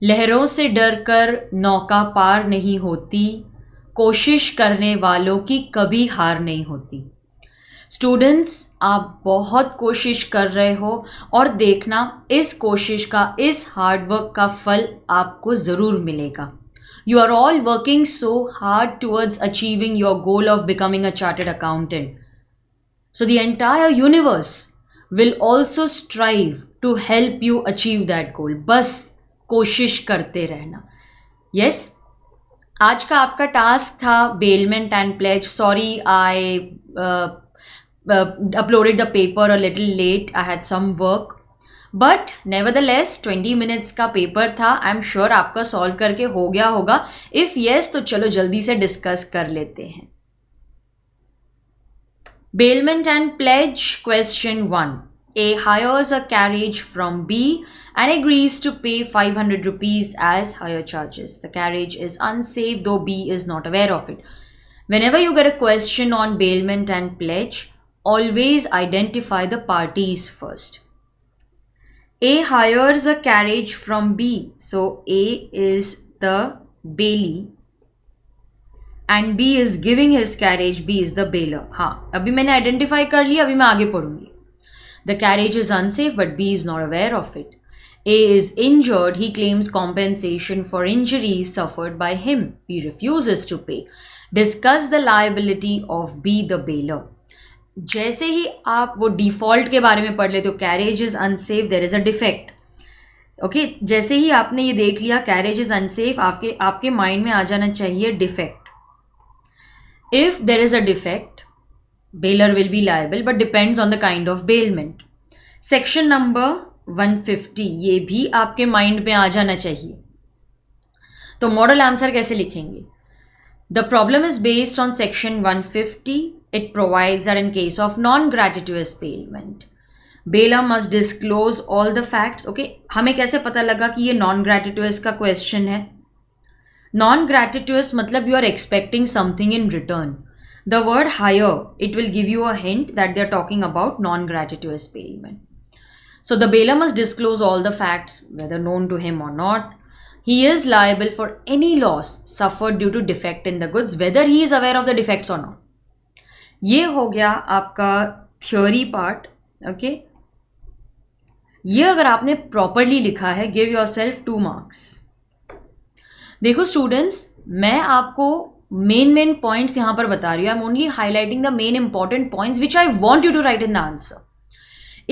लहरों से डरकर नौका पार नहीं होती, कोशिश करने वालों की कभी हार नहीं होती। स्टूडेंट्स, आप बहुत कोशिश कर रहे हो और देखना इस कोशिश का, इस हार्डवर्क का फल आपको ज़रूर मिलेगा। You are all working so hard towards achieving your goal of becoming a chartered accountant. So the entire universe will also strive to help you achieve that goal. बस कोशिश करते रहना. Yes? आज का आपका टास्क था bailment and pledge. Sorry, I uploaded the paper a little late. I had some work. But nevertheless 20 minutes का paper था. आई एम श्योर आपका सॉल्व करके हो गया होगा. इफ़ येस तो चलो जल्दी से डिस्कस कर लेते हैं. Bailment and pledge. Question 1. A hires a carriage from B and agrees to pay 500 rupees as hire charges. The carriage is unsafe though B is not aware of it. Whenever you get a question on bailment and pledge, always identify the parties first. A hires a carriage from B. So A is the bailee and B is giving his carriage. B is the bailer. हाँ, अभी मैंने identify कर लिया, अभी मैं आगे पढ़ूंगी. The carriage is unsafe but B is not aware of it. A is injured. He claims compensation for injuries suffered by him. B refuses to pay. Discuss the liability of B the bailer. जैसे ही आप वो default के बारे में पढ़ लेते हो, carriage is unsafe, there is a defect. Okay, जैसे ही आपने ये देख लिया कैरेज इज अनसेफ, आपके माइंड में आ जाना चाहिए defect. If there is a defect, bailer will be liable but depends on the kind of bailment. Section number 150, ये भी आपके माइंड में आ जाना चाहिए. तो मॉडल आंसर कैसे लिखेंगे? The problem is based on section 150. It provides that in case of non-gratuitous bailment, bailer must disclose all the facts. Okay, हमें कैसे पता लगा कि ये non-gratuitous का क्वेश्चन है? Non-gratuitous मतलब you are expecting something in return. The word hire, it will give you a hint that they are talking about non-gratuitous bailment. So the bailer must disclose all the facts, whether known to him or not. He is liable for any loss suffered due to defect in the goods, whether he is aware of the defects or not. ये हो गया आपका theory part. Okay? ये अगर आपने properly लिखा है, give yourself 2 marks. देखो स्टूडेंट्स, मैं आपको मेन पॉइंट्स यहाँ पर बता रही हूँ. I am only highlighting the main important points which I want you to write in the answer.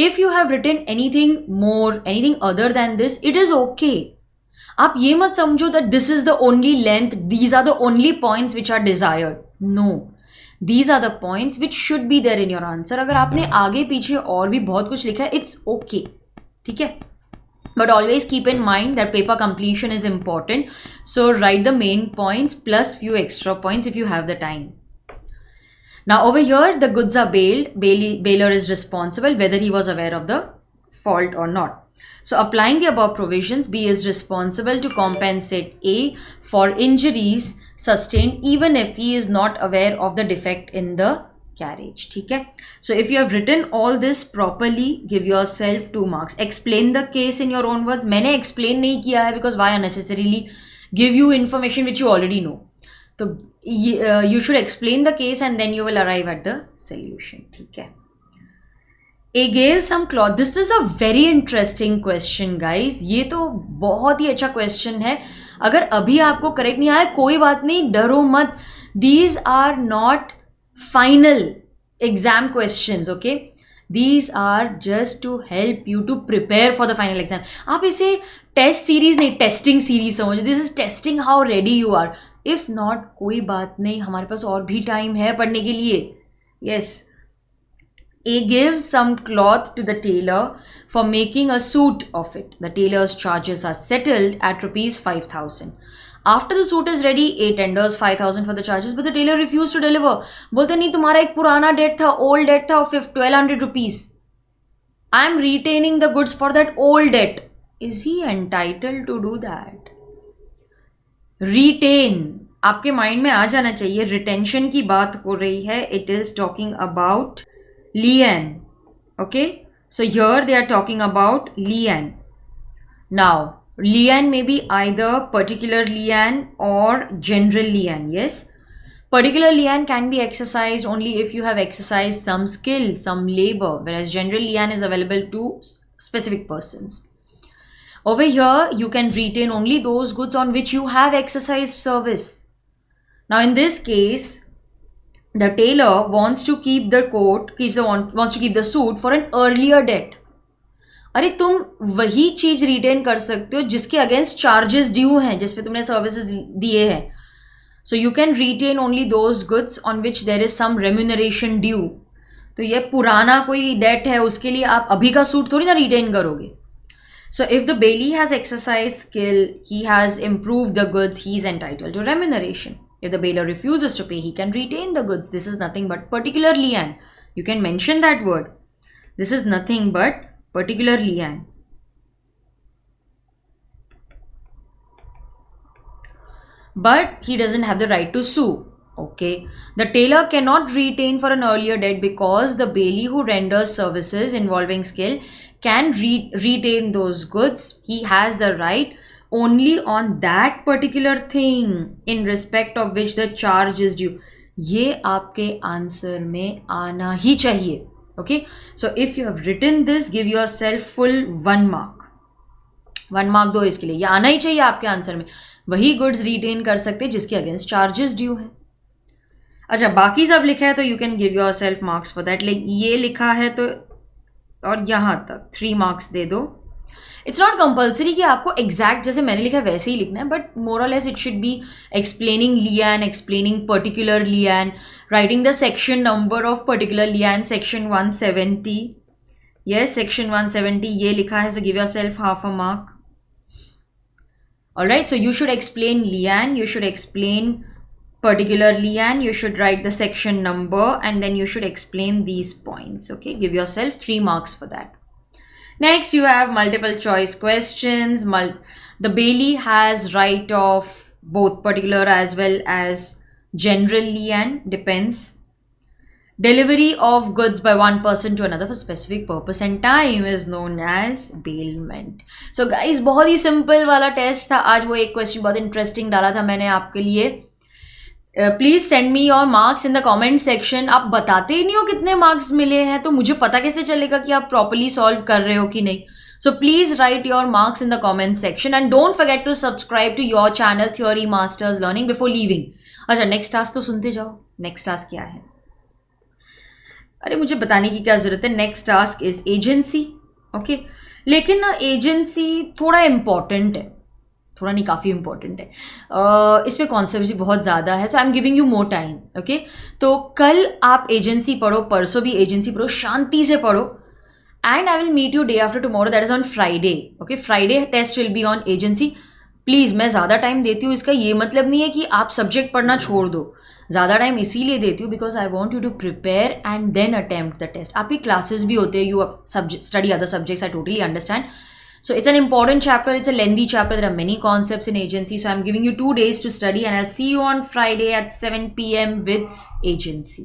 If you have written anything more, anything other than this, it is okay. आप ये मत समझो that this is the only length, these are the only points which are desired. No, these are the points which should be there in your answer. अगर आपने आगे पीछे और भी बहुत कुछ लिखा है, इट्स ओके. ठीक है, but always keep in mind that paper completion is important. So write the main points plus few extra points if you have the time. Now over here the goods are bailed. Bailer is responsible whether he was aware of the fault or not. So applying the above provisions, B is responsible to compensate A for injuries sustained even if he is not aware of the defect in the carriage. ठीक है. So if you have written all this properly, give yourself 2 marks. Explain the case in your own words. मैंने explain नहीं किया है because why unnecessarily give you information which you already know. तो you should explain the case and then you will arrive at the solution. ठीक है. A gave some cloth. This is a very interesting question guys. ये तो बहुत ही अच्छा question है. अगर अभी आपको correct नहीं आया कोई बात नहीं, डरो मत. These are not final exam questions. Okay, these are just to help you to prepare for the final exam. आप इसे टेस्ट सीरीज नहीं, टेस्टिंग सीरीज समझो. This is testing how ready you are. If not कोई बात नहीं, हमारे पास और भी टाइम है पढ़ने के लिए. Yes. A gives some cloth to the tailor for making a suit of it. The tailor's charges are settled at rupees 5,000. After the suit is ready, A tenders 5,000 for the charges, but the tailor refused to deliver. बोलते नहीं, तुम्हारा एक पुराना date था, old date था, 1,200 rupees. I am retaining the goods for that old debt. Is he entitled to do that? Retain, आपके mind में आ जाना चाहिए. रिटेंशन की बात हो रही है. It is talking about lien. Okay, so here they are talking about lien. Now Lian may be either particular lian or general lian. Yes. Particular lian can be exercised only if you have exercised some skill, some labor, whereas general lian is available to specific persons. Over here, you can retain only those goods on which you have exercised service. Now, in this case, the tailor wants to keep the coat, wants to keep the suit for an earlier date. अरे तुम वही चीज retain कर सकते हो जिसके against charges due हैं, जिस पे तुमने सर्विसेज दिए हैं. So you can retain only those goods on which there is some remuneration due. तो ये पुराना कोई डेट है, उसके लिए आप अभी का सूट थोड़ी ना रिटेन करोगे. So if the bailee has exercised skill, he has improved the goods, he is entitled to remuneration. If the bailier refuses to pay, he can retain the goods. This is nothing but particular lian. You can mention that word. This is nothing but particular lian. But he doesn't have the right to sue. Okay. The tailor cannot retain for an earlier date because the bailee who renders services involving skill can retain those goods. He has the right only on that particular thing in respect of which the charge is due. ये आपके answer में आना ही चाहिए. Okay, so if you have written this, give yourself full 1 mark. 1 mark दो इसके लिए. ये आना ही चाहिए आपके आंसर में. वही गुड्स रिटेन कर सकते जिसके अगेंस्ट चार्जेस ड्यू है. अच्छा, बाकी सब लिखा है तो you can give your self marks for that. Like ये लिखा है तो और यहाँ तक 3 मार्क्स दे दो. इट्स नॉट कंपल्सरी कि आपको एग्जैक्ट जैसे मैंने लिखा है वैसे ही लिखना है, बट मोर और less it should be explaining Lian, explaining particular Lian, writing the section number of particular Lian, section 170. Yes, section 170 ये लिखा है, so give your self half a mark. Alright, so you should explain Lian, you should explain particular lian, you should write the section number, and then you should explain these points. Okay, give yourself 3 marks for that. Next, you have multiple choice questions. The bailee has right of both particular as well as general lian, depends. Delivery of goods by one person to another for specific purpose and time is known as bailment. So guys, बहुत ही simple वाला test था आज. वो एक question बहुत interesting डाला था मैंने आपके लिए. Please send me your marks in the comment section. आप बताते ही नहीं हो कितने मार्क्स मिले हैं, तो मुझे पता कैसे चलेगा कि आप प्रॉपरली सॉल्व कर रहे हो कि नहीं. So please write your marks in the comment section and don't forget to subscribe to your channel Theory Masters Learning before leaving. अच्छा, नेक्स्ट टास्क तो सुनते जाओ. नेक्स्ट टास्क क्या है? अरे मुझे बताने की क्या ज़रूरत है. Next task is agency. Okay, लेकिन ना एजेंसी थोड़ा इम्पॉर्टेंट है, थोड़ा नहीं काफ़ी इंपॉर्टेंट है. इसमें कॉन्सेप्ट बहुत ज़्यादा है, so I am giving you more time. Okay, तो कल आप एजेंसी पढ़ो, परसों भी एजेंसी पढ़ो, शांति से पढ़ो. And I will meet you day after tomorrow, that is on Friday. Okay, Friday test will be on agency. Please, मैं ज़्यादा टाइम देती हूँ, इसका ये मतलब नहीं है कि आप सब्जेक्ट पढ़ना छोड़ दो. ज़्यादा टाइम इसीलिए देती हूँ because I want you to prepare and then attempt the test. आपकी क्लासेस भी होते हैं, you study other subjects, I totally understand. So it's an important chapter, it's a lengthy chapter, there are many concepts in agency. So I'm giving you 2 days to study and I'll see you on Friday at 7 p.m. with agency.